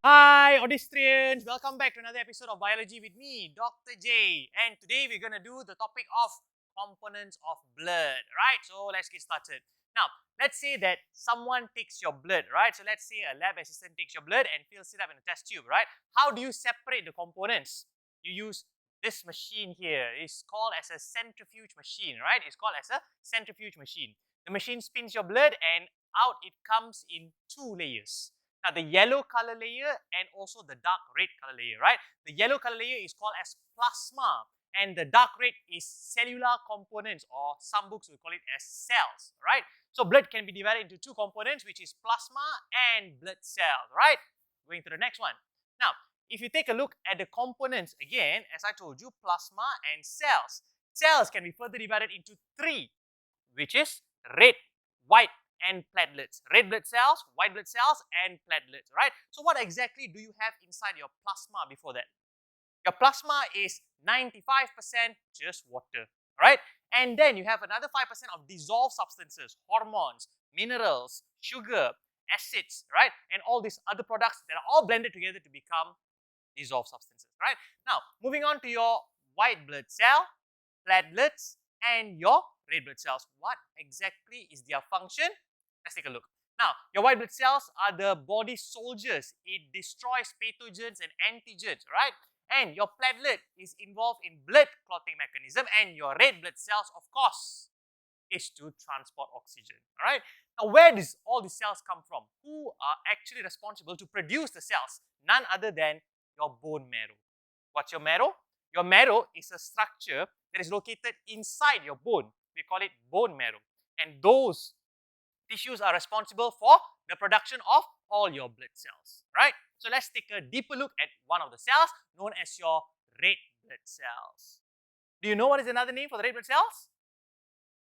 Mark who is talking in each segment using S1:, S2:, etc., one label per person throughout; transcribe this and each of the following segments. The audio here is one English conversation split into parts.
S1: Hi, Audistrians! Welcome back to another episode of Biology with me, Dr. J. And today we're going to do the topic of components of blood, right? So let's get started. Now, let's say that someone takes your blood, right? So let's say a lab assistant takes your blood and fills it up in a test tube, right? How do you separate the components? You use this machine here. It's called as a centrifuge machine, right? It's called as a centrifuge machine. The machine spins your blood and out it comes in two layers. Now, the yellow color layer and also the dark red color layer, right? The yellow color layer is called as plasma and the dark red is cellular components, or some books will call it as cells, right? So, blood can be divided into two components, which is plasma and blood cells, right? Going to the next one. Now, if you take a look at the components again, as I told you, plasma and cells. Cells can be further divided into three, which is red, white, and platelets. Red blood cells, white blood cells, and platelets, right? So what exactly do you have inside your plasma before that? Your plasma is 95% just water, right? And then you have another 5% of dissolved substances, hormones, minerals, sugar, acids, right? And all these other products that are all blended together to become dissolved substances, right? Now, moving on to your white blood cell, platelets, and your red blood cells. What exactly is their function? Let's take a look. Now, your white blood cells are the body soldiers. It destroys pathogens and antigens, right? And your platelet is involved in blood clotting mechanism, and your red blood cells, of course, is to transport oxygen, all right? Now, where does all these cells come from? Who are actually responsible to produce the cells? None other than your bone marrow. What's your marrow? Your marrow is a structure that is located inside your bone. We call it bone marrow. And those tissues are responsible for the production of all your blood cells, right? So let's take a deeper look at one of the cells known as your red blood cells. Do you know what is another name for the red blood cells?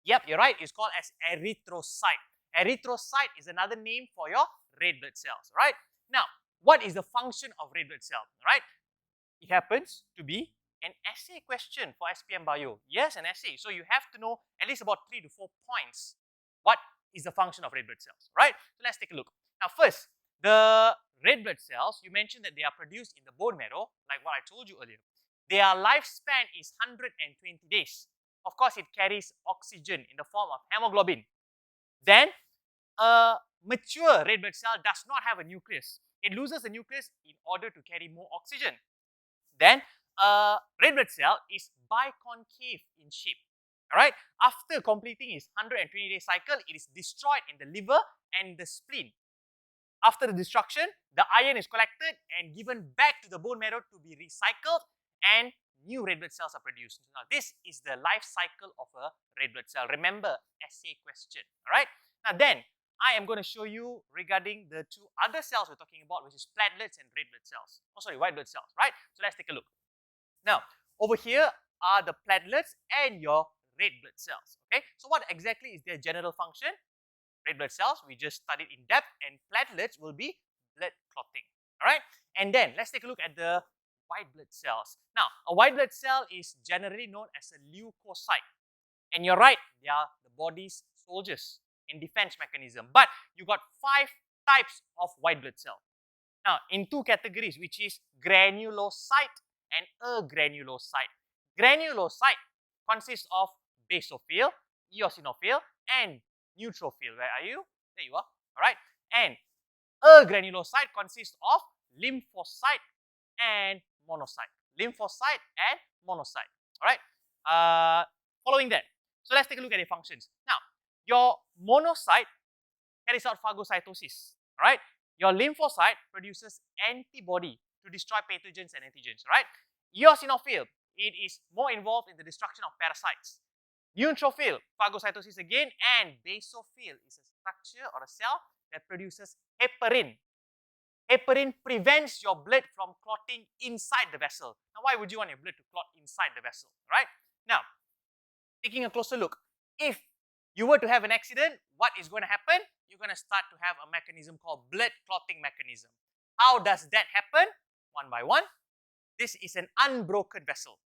S1: Yep, you're right. It's called as erythrocyte. Erythrocyte is another name for your red blood cells, right? Now, what is the function of red blood cell, right? It happens to be an essay question for SPM Bio. Yes, an essay. So you have to know at least about 3 to 4 points. What is the function of red blood cells, right? So let's take a look. Now, first, the red blood cells, you mentioned that they are produced in the bone marrow, like what I told you earlier. Their lifespan is 120 days. Of course, it carries oxygen in the form of hemoglobin. Then, a mature red blood cell does not have a nucleus. It loses the nucleus in order to carry more oxygen. Then, a red blood cell is biconcave in shape. All right. After completing its 120-day cycle, it is destroyed in the liver and the spleen. After the destruction, the iron is collected and given back to the bone marrow to be recycled, and new red blood cells are produced. Now, this is the life cycle of a red blood cell. Remember, essay question. All right. Now, then I am going to show you regarding the two other cells we're talking about, which is platelets and red blood cells. Oh, sorry, white blood cells. Right. So let's take a look. Now, over here are the platelets and your red blood cells. Okay. So what exactly is their general function? Red blood cells, we just studied in depth, and platelets will be blood clotting. All right. And then let's take a look at the white blood cells. Now, a white blood cell is generally known as a leukocyte. And you're right, they are the body's soldiers in defense mechanism. But you got 5 types of white blood cell. Now, in 2 categories, which is granulocyte and agranulocyte. Granulocyte consists of basophil, eosinophil, and neutrophil. Where are you? There you are. All right. And agranulocyte consists of lymphocyte and monocyte. Lymphocyte and monocyte. All right. Following that, so let's take a look at the functions. Now, your monocyte carries out phagocytosis. All right. Your lymphocyte produces antibody to destroy pathogens and antigens. Right. Eosinophil, it is more involved in the destruction of parasites. Neutrophil, phagocytosis again, and basophil is a structure or a cell that produces heparin. Heparin prevents your blood from clotting inside the vessel. Now, why would you want your blood to clot inside the vessel, right? Now, taking a closer look, if you were to have an accident, what is going to happen? You're going to start to have a mechanism called blood clotting mechanism. How does that happen? One by one. This is an unbroken vessel.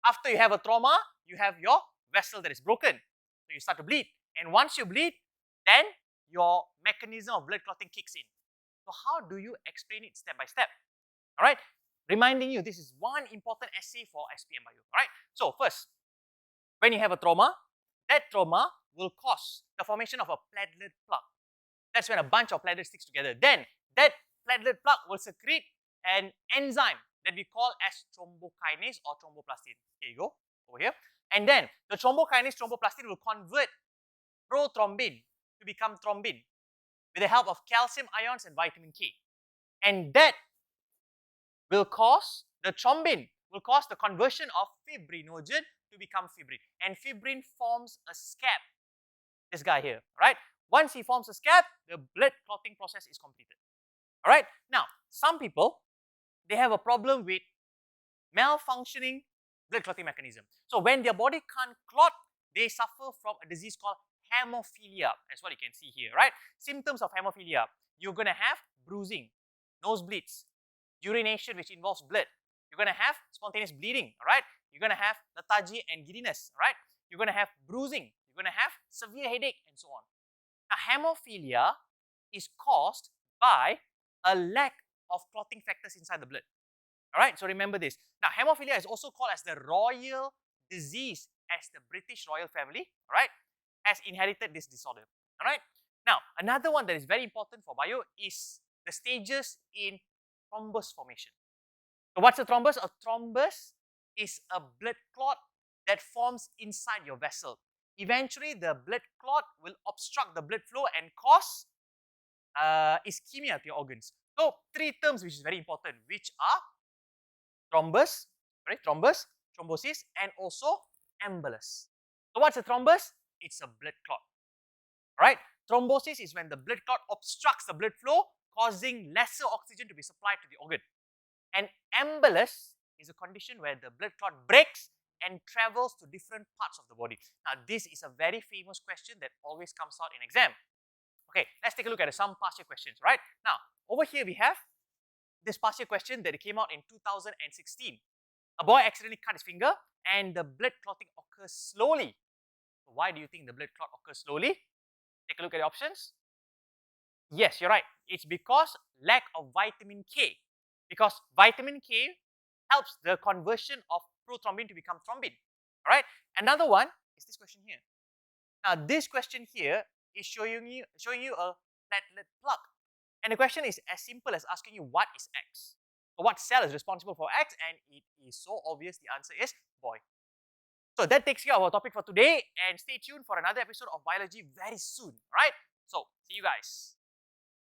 S1: After you have a trauma, you have your vessel that is broken. So you start to bleed. And once you bleed, then your mechanism of blood clotting kicks in. So how do you explain it step by step? All right. Reminding you, this is one important essay for SPM Bio. All right. So first, when you have a trauma, that trauma will cause the formation of a platelet plug. That's when a bunch of platelets sticks together. Then that platelet plug will secrete an enzyme that we call as thrombokinase or thromboplastin. Here you go, over here. And then the thrombokinase thromboplastin will convert prothrombin to become thrombin with the help of calcium ions and vitamin K. And that will cause the thrombin, will cause the conversion of fibrinogen to become fibrin. And fibrin forms a scab. This guy here, right? Once he forms a scab, the blood clotting process is completed. All right. Now, some people, they have a problem with malfunctioning blood clotting mechanism. So when their body can't clot, they suffer from a disease called hemophilia. That's what you can see here, right? Symptoms of hemophilia. You're going to have bruising, nosebleeds, urination which involves blood. You're going to have spontaneous bleeding, all right? You're going to have lethargy and giddiness, right? You're going to have bruising. You're going to have severe headache and so on. Now, hemophilia is caused by a lack of clotting factors inside the blood. All right, so remember this. Now, hemophilia is also called as the royal disease, as the British royal family, all right, has inherited this disorder. All right. Now, another one that is very important for bio is the stages in thrombus formation. So, what's a thrombus? A thrombus is a blood clot that forms inside your vessel. Eventually, the blood clot will obstruct the blood flow and cause ischemia to your organs. So, three terms which is very important, which are thrombus, right? Thrombus, thrombosis, and also embolus. So, what's a thrombus? It's a blood clot. Right? Thrombosis is when the blood clot obstructs the blood flow, causing lesser oxygen to be supplied to the organ. And embolus is a condition where the blood clot breaks and travels to different parts of the body. Now, this is a very famous question that always comes out in exam. Okay, let's take a look at some past year questions, right? Now, over here we have this past year question that came out in 2016. A boy accidentally cut his finger and the blood clotting occurs slowly. So why do you think the blood clot occurs slowly? Take a look at the options. Yes, you're right. It's because lack of vitamin K. Because vitamin K helps the conversion of prothrombin to become thrombin. All right. Another one is this question here. Now, this question here is showing you a platelet plug. And the question is as simple as asking you what is X. So what cell is responsible for X? And it is so obvious the answer is boy. So that takes care of our topic for today. And stay tuned for another episode of biology very soon. Right? So see you guys.